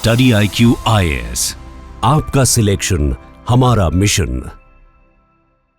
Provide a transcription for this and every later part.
Study IQ IAS, आपका selection हमारा mission.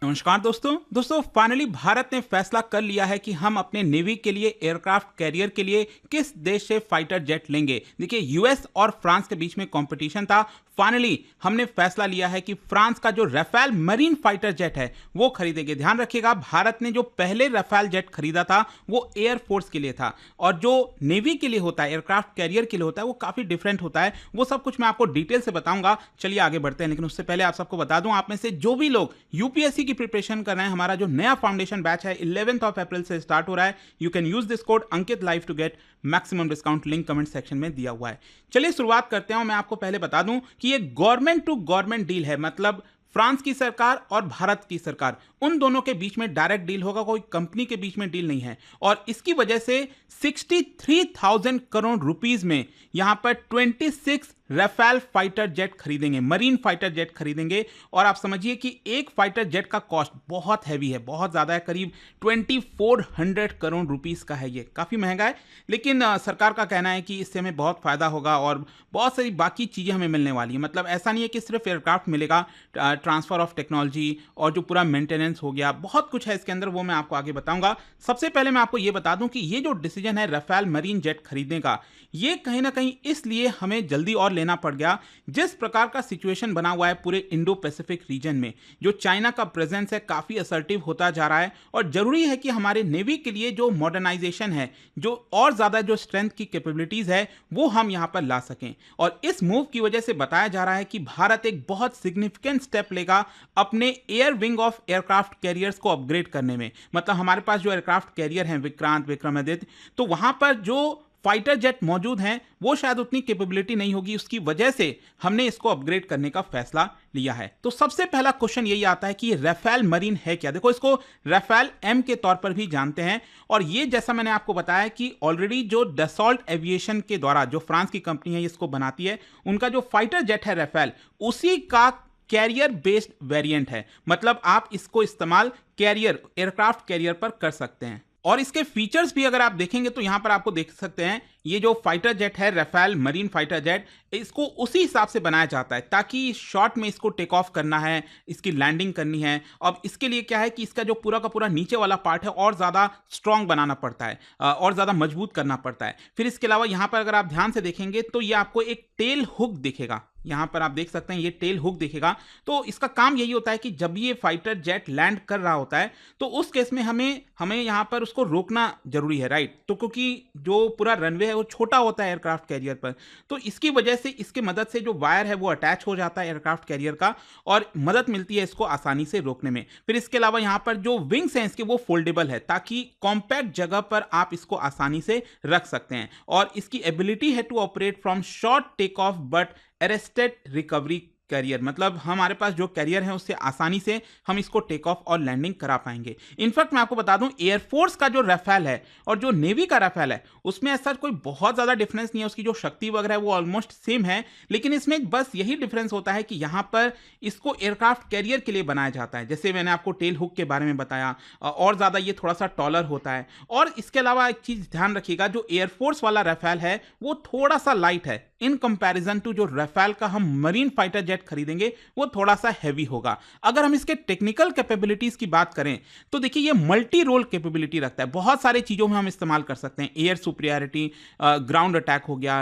नमस्कार दोस्तों फाइनली भारत ने फैसला कर लिया है कि हम अपने नेवी के लिए एयरक्राफ्ट कैरियर के लिए किस देश से फाइटर जेट लेंगे। देखिए, यूएस और फ्रांस के बीच में कंपटीशन था। फाइनली हमने फैसला लिया है कि फ्रांस का जो राफेल मरीन फाइटर जेट है वो खरीदेंगे। ध्यान रखिएगा, भारत ने जो पहले राफेल जेट खरीदा था वो एयरफोर्स के लिए था, और जो नेवी के लिए होता है, एयरक्राफ्ट कैरियर के लिए होता है, वो काफी डिफरेंट होता है। वो सब कुछ मैं आपको डिटेल से बताऊंगा। चलिए आगे बढ़ते हैं, लेकिन उससे पहले आप सबको बता दूं, आप में से जो भी लोग यूपीएससी की प्रिपरेशन कर रहे हैं, हमारा जो नया फाउंडेशन बैच है 11 अप्रैल से स्टार्ट हो रहा है। You can use this code Ankit live to get maximum discount. Link comment section में दिया हुआ है। चलिए शुरुआत करते हैं। मैं आपको पहले बता दूं कि ये गवर्नमेंट टू गवर्नमेंट डील है, मतलब फ्रांस की सरकार और भारत की सरकार, उन दोनों के बीच में डायरेक्ट डील होगा, कोई कंपनी के बीच में डील नहीं है। और इसकी वजह से 63,000 करोड़ रुपीस में यहां पर 26 राफेल फाइटर जेट खरीदेंगे, मरीन फाइटर जेट खरीदेंगे। और आप समझिए कि एक फाइटर जेट का कॉस्ट बहुत हैवी है, बहुत ज्यादा है, करीब 2400 करोड़ रुपीस का है। ये काफी महंगा है, लेकिन सरकार का कहना है कि इससे हमें बहुत फायदा होगा और बहुत सारी बाकी चीजें हमें मिलने वाली है। मतलब ऐसा नहीं है कि सिर्फ एयरक्राफ्ट मिलेगा, ट्रांसफर ऑफ टेक्नोलॉजी और जो पूरा मेंटेनेंस हो गया, बहुत कुछ है इसके अंदर, वो मैं आपको आगे बताऊंगा। सबसे पहले मैं आपको ये बता दूं कि ये जो डिसीजन है राफेल मरीन जेट खरीदने का, ये कहीं ना कहीं इसलिए हमें जल्दी और लेना पड़ गया, जिस प्रकार का सिचुएशन बना हुआ है पूरे इंडो पैसिफिक रीजन में। जो चाइना का प्रेजेंस है काफी असर्टिव होता जा रहा है, और जरूरी है कि हमारे नेवी के लिए जो मॉडर्नाइजेशन है, जो और ज्यादा जो स्ट्रेंथ की कैपेबिलिटीज है, वो हम यहां पर ला सकें। और इस मूव की वजह से बताया जा रहा है कि भारत एक बहुत सिग्निफिकेंट स्टेप लेगा अपने air wing of aircraft carriers को अपग्रेड करने में। मतलब हमारे पास जो एयरक्राफ्ट कैरियर हैं, विक्रांत, विक्रमादित्य, तो वहां पर जो फाइटर जेट मौजूद हैं वो शायद उतनी कैपेबिलिटी नहीं होगी, उसकी वजह से हमने इसको अपग्रेड करने का फैसला लिया है। तो सबसे पहला क्वेश्चन यही आता है कि ये राफेल मरीन है क्या। देखो, इसको राफेल एम के तौर पर भी जानते हैं, और ये जैसा मैंने आपको बताया कि ऑलरेडी जो डसॉल्ट एविएशन के द्वारा, जो फ्रांस की कंपनी है इसको बनाती है, उनका जो फाइटर जेट है राफेल, उसी का कैरियर बेस्ड वेरिएंट है। मतलब आप इसको इस्तेमाल कैरियर, एयरक्राफ्ट कैरियर पर कर सकते हैं। और इसके फीचर्स भी अगर आप देखेंगे तो यहां पर आपको देख सकते हैं, ये जो फाइटर जेट है राफेल मरीन फाइटर जेट, इसको उसी हिसाब से बनाया जाता है ताकि शॉर्ट में इसको टेक ऑफ करना है, इसकी लैंडिंग करनी है। अब इसके लिए क्या है कि इसका जो पूरा का पूरा नीचे वाला पार्ट है और ज्यादा स्ट्रांग बनाना पड़ता है, और ज्यादा मजबूत करना पड़ता है। फिर इसके अलावा यहां पर अगर आप ध्यान से देखेंगे तो ये आपको एक टेल हुक दिखेगा। यहां पर आप देख सकते हैं ये टेल हुक दिखेगा। तो इसका काम यही होता है कि जब ये फाइटर जेट लैंड कर रहा होता है तो उस केस में हमें यहां पर उसको रोकना जरूरी है, राइट। तो क्योंकि जो पूरा रनवे है वो छोटा होता है एयरक्राफ्ट कैरियर पर, तो इसकी वजह से इसके मदद से जो वायर है वो अटैच हो जाता है एयरक्राफ्ट कैरियर का, और मदद मिलती है इसको आसानी से रोकने में। फिर इसके अलावा यहां पर जो विंग्स हैं इसके, वो फोल्डेबल है ताकि कॉम्पैक्ट जगह पर आप इसको आसानी से रख सकते हैं। और इसकी एबिलिटी है to operate from short take off but arrested recovery carrier, मतलब हमारे पास जो कैरियर है उससे आसानी से हम इसको टेक ऑफ और लैंडिंग करा पाएंगे। इनफैक्ट मैं आपको बता दूं, एयरफोर्स का जो राफेल है और जो नेवी का राफेल है उसमें ऐसा कोई बहुत ज्यादा डिफरेंस नहीं है। उसकी जो शक्ति वगैरह है वो ऑलमोस्ट सेम है, लेकिन इसमें बस यही डिफरेंस होता है कि यहां पर इसको एयरक्राफ्ट कैरियर के लिए बनाया जाता है। जैसे मैंने आपको टेल हुक के बारे में बताया, और ज्यादा ये थोड़ा सा टॉलर होता है। और इसके अलावा एक चीज ध्यान रखिएगा, जो एयरफोर्स वाला राफेल है वो थोड़ा सा लाइट है इन कंपैरिजन टू जो राफेल का हम मरीन फाइटर जेट खरीदेंगे, वो थोड़ा सा हैवी होगा। अगर हम इसके टेक्निकल कैपेबिलिटीज की बात करें तो देखिए ये मल्टी रोल कैपेबिलिटी रखता है, बहुत सारी चीजों में हम इस्तेमाल कर सकते हैं। एयर सुपीरियरिटी, ग्राउंड अटैक हो गया,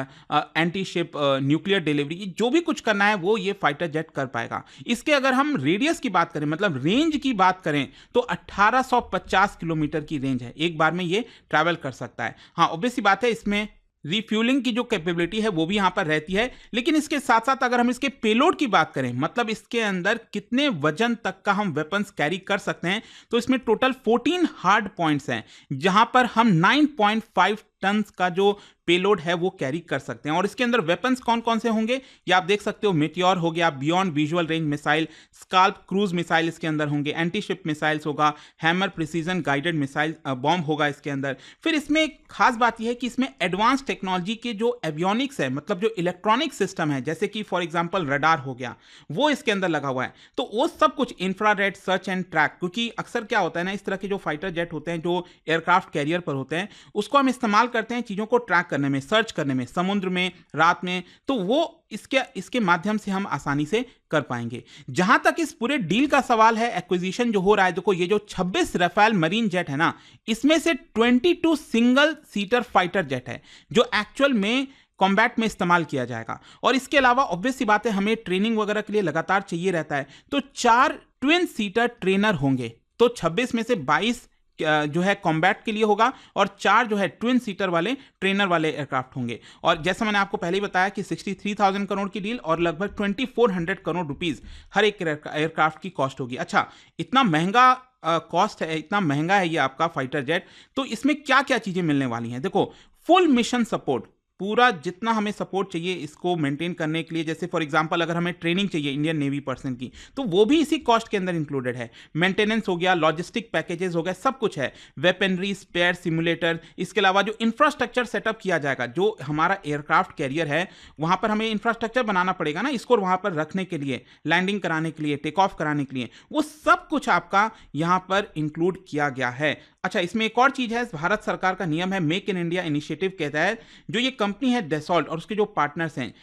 एंटी शिप, न्यूक्लियर डिलीवरी, जो भी कुछ करना है वो ये फाइटर जेट कर पाएगा। इसके अगर हम रेडियस की बात करें, मतलब रेंज की बात करें, तो 1850 किलोमीटर की रेंज है, एक बार में ये ट्रैवल कर सकता है। हाँ, ऑब्वियस सी बात है, इसमें रिफ्यूलिंग की जो कैपेबिलिटी है वो भी यहां पर रहती है, लेकिन इसके साथ साथ अगर हम इसके पेलोड की बात करें, मतलब इसके अंदर कितने वजन तक का हम वेपन्स कैरी कर सकते हैं, तो इसमें टोटल 14 हार्ड पॉइंट्स हैं, जहां पर हम 9.5 टन का जो पेलोड है वो कैरी कर सकते हैं। और इसके अंदर वेपन्स कौन कौन से होंगे ये आप देख सकते हो। मेटियोर हो गया, beyond visual range missile, scalp cruise missile इसके अंदर होंगे, एंटी शिप मिसाइल्स होगा, hammer precision guided missile bomb होगा इसके अंदर। फिर इसमें एक खास बात यह है कि इसमें एडवांस टेक्नोलॉजी के जो एवियोनिक्स है, मतलब जो इलेक्ट्रॉनिक सिस्टम है, जैसे कि फॉर एग्जांपल रडार हो गया, वो इसके अंदर लगा हुआ है। तो वो सब कुछ इंफ्रारेड सर्च एंड ट्रैक, क्योंकि अक्सर क्या होता है ना, इस तरह के जो फाइटर जेट होते हैं जो एयरक्राफ्ट कैरियर पर होते हैं, उसको हम इस्तेमाल करते हैं चीज़ों को ट्रैक करने में, सर्च करने में, समुद्र में, रात में, तो वो इसके माध्यम से हम आसानी से कर पाएंगे। जहां तक इस पूरे डील का सवाल है, एक्विजिशन जो हो रहा है, देखो ये जो 26 राफेल मरीन जेट है ना, इसमें से 22 सिंगल सीटर फाइटर जेट है जो एक्चुअल में कॉम्बैट में इस्तेमाल किया जाएगा। और इसके अलावा ऑब्वियस सी बात है, हमें ट्रेनिंग वगैरह के लिए लगातार चाहिए रहता है, तो 4 ट्विन सीटर ट्रेनर होंगे। तो 26 में से 22 जो है कॉम्बैट के लिए होगा और 4 जो है ट्विन सीटर वाले ट्रेनर वाले एयरक्राफ्ट होंगे। और जैसा मैंने आपको पहले ही बताया कि 63,000 करोड़ की डील और लगभग 2400 करोड़ रुपीस हर एक एयरक्राफ्ट की कॉस्ट होगी। अच्छा, इतना महंगा कॉस्ट है, इतना महंगा है ये आपका फाइटर जेट, तो इसमें क्या क्या चीजें मिलने वाली हैं? देखो, फुल मिशन सपोर्ट, पूरा जितना हमें सपोर्ट चाहिए इसको मेंटेन करने के लिए, जैसे फॉर एग्जांपल अगर हमें ट्रेनिंग चाहिए इंडियन नेवी पर्सन की, तो वो भी इसी कॉस्ट के अंदर इंक्लूडेड है। मेंटेनेंस हो गया, लॉजिस्टिक पैकेजेस हो गए, सब कुछ है। वेपनरी, स्पेयर, सिमुलेटर, इसके अलावा जो इंफ्रास्ट्रक्चर सेटअप किया जाएगा, जो हमारा एयरक्राफ्ट कैरियर है वहां पर हमें इंफ्रास्ट्रक्चर बनाना पड़ेगा ना इसको वहां पर रखने के लिए, लैंडिंग कराने के लिए, टेक ऑफ कराने के लिए, वो सब कुछ आपका यहां पर इंक्लूड किया गया है। अच्छा, इसमें एक और चीज है, भारत सरकार का नियम है मेक इन इंडिया इनिशिएटिव के तहत जो ये कंपनी है डेसॉल्ट और उसके जो पार्टनर्स हैं,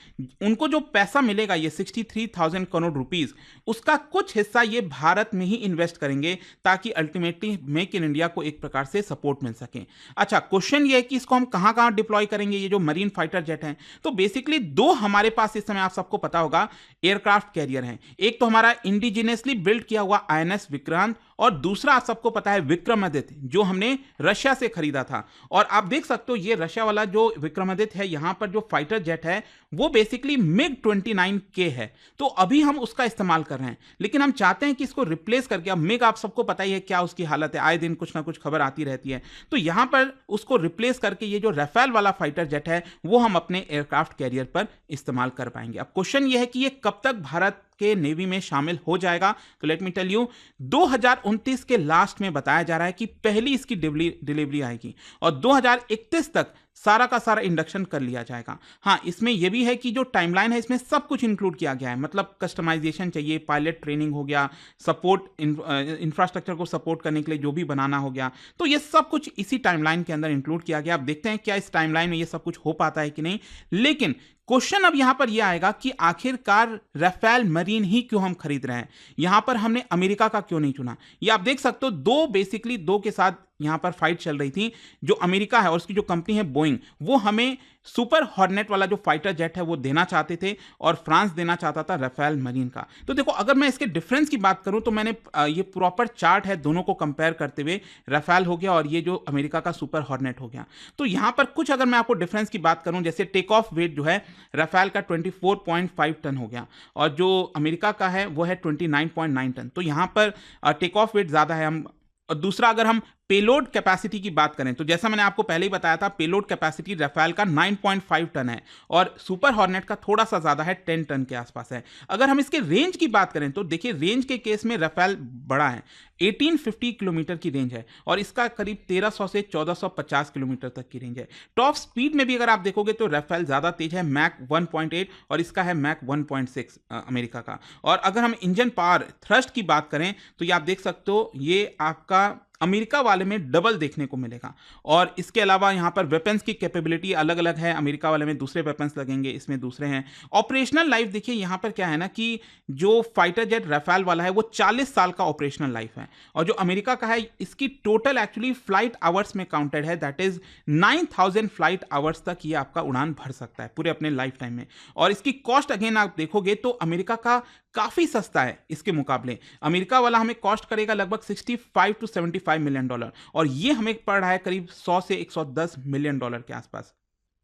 उनको जो पैसा मिलेगा ये 63,000 करोड़ रुपीस, उसका कुछ हिस्सा ये भारत में ही इन्वेस्ट करेंगे ताकि अल्टीमेटली मेक इन इंडिया को एक प्रकार से सपोर्ट मिल सके। अच्छा, क्वेश्चन ये है कि इसको हम कहां कहां डिप्लॉय करेंगे, ये जो मरीन फाइटर जेट हैं? तो बेसिकली 2 हमारे पास इस समय आप सबको पता होगा एयरक्राफ्ट कैरियर हैं। एक तो हमारा इंडिजिनियसली बिल्ड किया हुआ INS विक्रांत और दूसरा आप सबको पता है विक्रमादित्य, जो हमने रशिया से खरीदा था। और आप देख सकते हो ये रशिया वाला जो विक्रमादित्य है, यहां पर जो फाइटर जेट है वो बेसिकली MiG-29K है, तो अभी हम उसका इस्तेमाल कर रहे हैं, लेकिन हम चाहते हैं कि इसको रिप्लेस करके, अब MiG आप सबको पता ही है क्या उसकी हालत है, आए दिन कुछ ना कुछ खबर आती रहती है, तो यहां पर उसको रिप्लेस करके ये जो राफेल वाला फाइटर जेट है वो हम अपने एयरक्राफ्ट कैरियर पर इस्तेमाल कर पाएंगे। अब क्वेश्चन ये है कि ये कब तक भारत के नेवी में शामिल हो जाएगा? तो लेट मी टेल यू, 2029 के लास्ट में बताया जा रहा है कि पहली इसकी डिलीवरी आएगी और 2031 तक सारा का सारा इंडक्शन कर लिया जाएगा। हाँ, इसमें यह भी है कि जो टाइमलाइन है इसमें सब कुछ इंक्लूड किया गया है, मतलब कस्टमाइजेशन चाहिए, पायलट ट्रेनिंग हो गया, सपोर्ट, इंफ्रास्ट्रक्चर को सपोर्ट करने के लिए जो भी बनाना हो गया, तो ये सब कुछ इसी टाइमलाइन के अंदर इंक्लूड किया गया। अब देखते हैं क्या इस टाइमलाइन में ये सब कुछ हो पाता है कि नहीं। लेकिन क्वेश्चन अब यहां पर यह आएगा कि आखिरकार राफेल मरीन ही क्यों हम खरीद रहे हैं, यहां पर हमने अमेरिका का क्यों नहीं चुना? ये आप देख सकते हो, बेसिकली दो के साथ यहां पर फाइट चल रही थी। जो अमेरिका है और उसकी जो कंपनी है बोइंग, वो हमें सुपर हॉर्नेट वाला जो फाइटर जेट है वो देना चाहते थे और फ्रांस देना चाहता था राफेल मरीन का। तो देखो, अगर मैं इसके डिफरेंस की बात करूं तो मैंने ये प्रॉपर चार्ट है दोनों को कंपेयर करते हुए, राफेल हो गया और ये जो अमेरिका का सुपर हॉर्नेट हो गया। तो यहां पर कुछ अगर मैं आपको डिफरेंस की बात करूं, जैसे टेक ऑफ वेट जो है राफेल का 24.5 टन हो गया और जो अमेरिका का है वो है 29.9 टन। तो यहां पर टेक ऑफ वेट ज्यादा है। हम और दूसरा, अगर हम पेलोड कैपेसिटी की बात करें तो जैसा मैंने आपको पहले ही बताया था, पेलोड कैपेसिटी राफेल का 9.5 टन है और सुपर हॉर्नेट का थोड़ा सा ज्यादा है, 10 टन के आसपास है। अगर हम इसके रेंज की बात करें तो देखिए, रेंज के केस में राफेल बड़ा है, 1850 किलोमीटर की रेंज है और इसका करीब 1300 से 1450 किलोमीटर तक की रेंज है। टॉप स्पीड में भी अगर आप देखोगे तो राफेल ज्यादा तेज है, मैक 1.8 और इसका है मैक 1.6 अमेरिका का। और अगर हम इंजन पावर, थ्रस्ट की बात करें तो ये आप देख सकते हो, ये आपका अमेरिका वाले में डबल देखने को मिलेगा। और इसके अलावा यहाँ पर वेपन्स की कैपेबिलिटी अलग अलग है, अमेरिका वाले में दूसरे वेपन्स लगेंगे, इसमें दूसरे हैं। ऑपरेशनल लाइफ देखिए यहाँ पर क्या है ना कि जो फाइटर जेट राफेल वाला है वो 40 साल का ऑपरेशनल लाइफ है और जो अमेरिका का है इसकी टोटल एक्चुअली फ्लाइट आवर्स में काउंटेड है, दैट इज 9000 फ्लाइट आवर्स तक ये आपका उड़ान भर सकता है पूरे अपने लाइफ टाइम में। और इसकी कॉस्ट अगेन आप देखोगे तो अमेरिका का काफी सस्ता है इसके मुकाबले। अमेरिका वाला हमें कॉस्ट करेगा लगभग 65 to 75 मिलियन डॉलर और ये हमें पड़ रहा है करीब 100 से 110 मिलियन डॉलर के आसपास।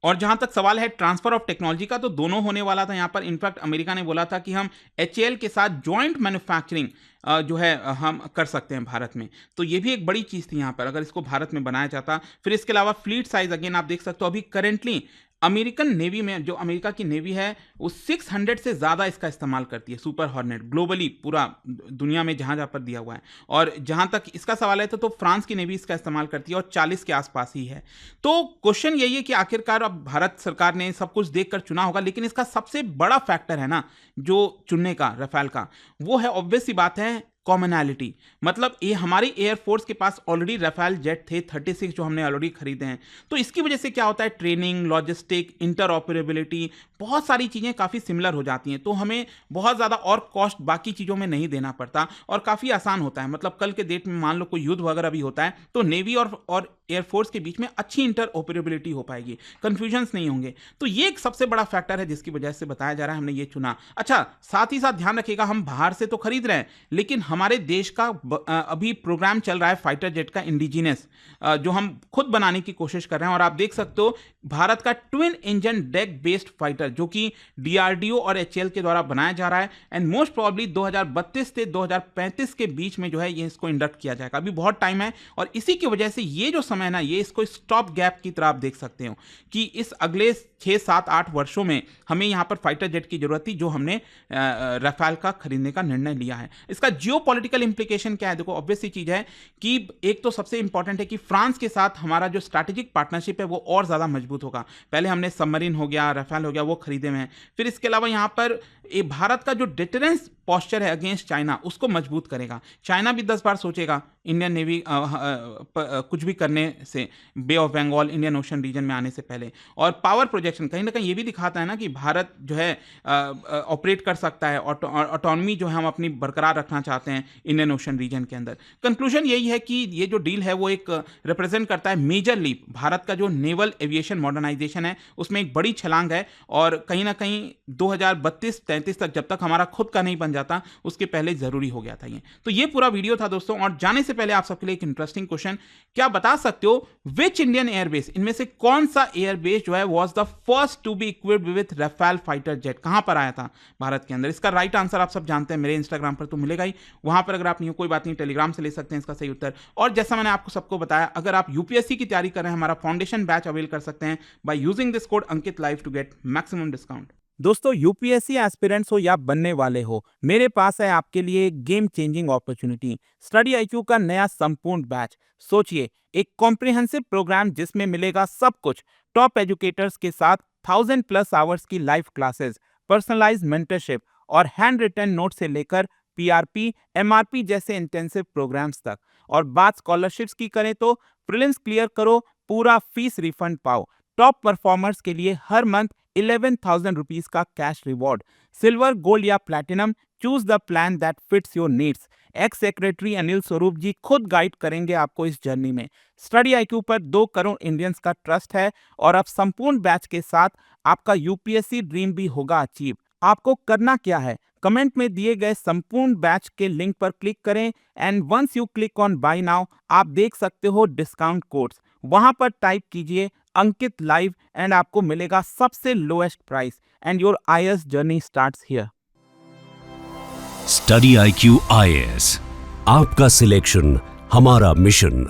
और जहां तक सवाल है ट्रांसफर ऑफ टेक्नोलॉजी का, तो दोनों होने वाला था यहाँ पर। इनफैक्ट अमेरिका ने बोला था कि हम HAL के साथ जॉइंट मैन्युफैक्चरिंग जो है हम कर सकते हैं भारत में, तो ये भी एक बड़ी चीज़ थी यहाँ पर अगर इसको भारत में बनाया जाता। फिर इसके अलावा फ्लीट साइज अगेन आप देख सकते हो, अभी करेंटली अमेरिकन नेवी में, जो अमेरिका की नेवी है वो 600 से ज़्यादा इसका इस्तेमाल करती है, सुपर हॉर्नेट, ग्लोबली पूरा दुनिया में जहाँ जहाँ पर दिया हुआ है। और जहाँ तक इसका सवाल है तो फ्रांस की नेवी इसका इस्तेमाल करती है और 40 के आसपास ही है। तो क्वेश्चन यही है कि आखिरकार अब भारत सरकार ने सब कुछ देखकर चुना होगा, लेकिन इसका सबसे बड़ा फैक्टर है ना जो चुनने का राफेल का, वो है ऑब्वियस सी बात है कॉमनैलिटी, मतलब ये हमारी एयरफोर्स के पास ऑलरेडी राफेल जेट थे 36 जो हमने ऑलरेडी खरीदे हैं। तो इसकी वजह से क्या होता है, ट्रेनिंग, लॉजिस्टिक, इंटरऑपरेबिलिटी, बहुत सारी चीज़ें काफ़ी सिमिलर हो जाती हैं। तो हमें बहुत ज़्यादा और कॉस्ट बाकी चीज़ों में नहीं देना पड़ता और काफ़ी आसान होता है। मतलब कल के डेट में मान लो कोई युद्ध वगैरह भी होता है तो नेवी और एयरफोर्स के बीच में अच्छी इंटरऑपरेबिलिटी हो पाएगी, कंफ्यूजन्स नहीं होंगे। तो ये एक सबसे बड़ा फैक्टर है जिसकी वजह से बताया जा रहा है हमने ये चुना। अच्छा, साथ ही साथ ध्यान रखिएगा, हम बाहर से तो खरीद रहे हैं लेकिन हमारे देश का अभी प्रोग्राम चल रहा है फाइटर जेट का इंडिजिनस, जो हम खुद बनाने की कोशिश कर रहे हैं। और आप देख सकते हो भारत का twin engine deck based fighter जो कि डीआरडीओ और एचएएल के द्वारा बनाया जा रहा है एंड मोस्ट प्रॉब्ली 2032 से 2035 के बीच में जो है ये इसको इंडक्ट किया जाएगा। अभी बहुत टाइम है और इसी की वजह से ये जो समय है ना, ये इसको स्टॉप गैप की तरह आप देख सकते हो कि इस अगले 6, 7, 8 वर्षों में हमें यहाँ पर फाइटर जेट की जरूरत थी जो हमने राफेल का खरीदने का निर्णय लिया है। इसका जियोपॉलिटिकल इंप्लीकेशन क्या है? देखो, ऑब्वियस सी चीज है कि एक तो सबसे इंपॉर्टेंट है कि फ्रांस के साथ हमारा जो स्ट्रैटेजिक पार्टनरशिप है वो और ज्यादा मजबूत होगा। पहले हमने सबमरीन हो गया, राफेल हो गया, वो खरीदे हुए हैं। फिर इसके अलावा यहाँ पर भारत का जो डिटरेंस पॉस्चर है अगेंस्ट चाइना उसको मजबूत करेगा। चाइना भी 10 बार सोचेगा इंडियन नेवी कुछ भी करने से, Bay of Bengal, Indian Ocean region में आने से पहले। और पावर प्रोजेक्शन कहीं ना कहीं ये भी दिखाता है ना कि भारत जो है ऑपरेट कर सकता है, ऑटोनॉमी जो है हम अपनी बरकरार रखना चाहते हैं इंडियन ओशन रीजन के अंदर। कंक्लूजन यही है कि ये जो डील है वो एक रिप्रेजेंट करता है मेजर लीप। भारत का जो नेवल एविएशन मॉडर्नाइजेशन है उसमें एक बड़ी छलांग है और कहीं ना कहीं 2032-33 तक जब तक हमारा खुद का नहीं बन जाता उसके पहले जरूरी हो गया था ये। तो ये पूरा वीडियो था दोस्तों। और जाने से पहले आप सबके लिए एक इंटरेस्टिंग क्वेश्चन, क्या बता सकते हो विच इंडियन एयरबेस, इनमें से कौन सा एयरबेस जो है was the first to be equipped with Rafale fighter jet? कहां पर आया था भारत के अंदर? इसका राइट आंसर आप सब जानते हैं, मेरे इंस्टाग्राम पर तो मिलेगा ही। वहां पर अगर आप नहीं हो कोई बात नहीं, टेलीग्राम से ले सकते हैं इसका सही उत्तर। और जैसा मैंने आपको सबको बताया, अगर आप यूपीएससी की तैयारी कर रहे हैं, हमारा फाउंडेशन बैच अवेल कर सकते हैं by using this code Ankit live to get maximum discount. दोस्तों, यूपीएससी एस्पिरेंट्स हो या बनने वाले हो, मेरे पास है आपके लिए एक game changing opportunity, study IQ का नया संपूर्ण बैच। सोचिए, एक कॉम्प्रिहेंसिव प्रोग्राम जिसमें मिलेगा सब कुछ, टॉप एजुकेटर्स के साथ 1000+ आवर्स की लाइव क्लासेस, पर्सनलाइज्ड मेंटरशिप और हैंड रिटन नोट से लेकर पीआरपी, एमआरपी जैसे इंटेंसिव प्रोग्राम्स तक। और बात स्कॉलरशिप्स की करें तो प्रीलिम्स क्लियर करो, पूरा फीस रिफंड पाओ। टॉप परफॉर्मर्स के लिए हर मंथ 11,000 रुपीज का कैश रिवॉर्ड। सिल्वर, गोल्ड या platinum, choose the plan that fits your needs. X secretary Anil Swarup जी खुद गाइड करेंगे आपको इस जर्नी में। स्टडी आईक्यू पर 2 करोड़ इंडियंस का ट्रस्ट है और अब संपूर्ण बैच के साथ आपका यूपीएससी ड्रीम भी होगा अचीव। आपको करना क्या है? कमेंट में दिए गए संपूर्ण बैच के लिंक पर क्लिक करें and once you click on buy now, आप देख सकते हो डिस्काउंट कोड्स। वहां पर टाइप कीजिए अंकित लाइव एंड आपको मिलेगा सबसे lowest price and your IAS journey starts here. Study IQ IAS, आपका सिलेक्शन हमारा मिशन।